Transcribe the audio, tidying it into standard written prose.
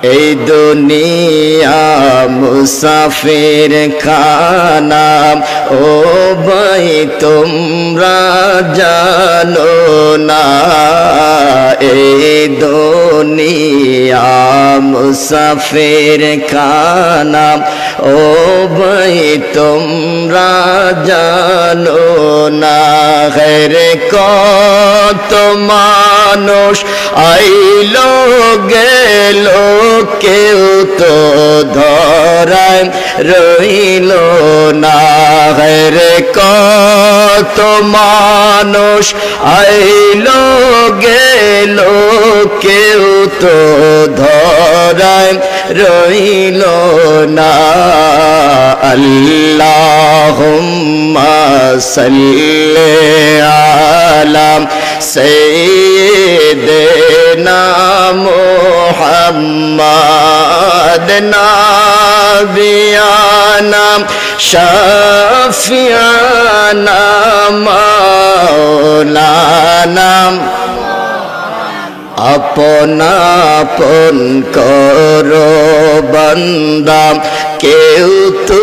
এই দুনিয়া মুসাফির খানা, ও ভাই তোমরা জানো না। এই দুনিয়া মুসাফির খানা, ও ভাই তোমরা জানো না। হেরে কত মানুষ আইলো গেল, কেউ তো ধরায় রইল না। হেরে কত মানুষ আইলো গেল, কেউ তো ধরায় রইল না। আল্লাহুম্মা সাল্লি আলা সাইয়্যিদিনা মুহাম্মাদ নাবিয়ানা শাফিয়ানা মাওলানা। আপন আপন করো বান্দা, কেউ তো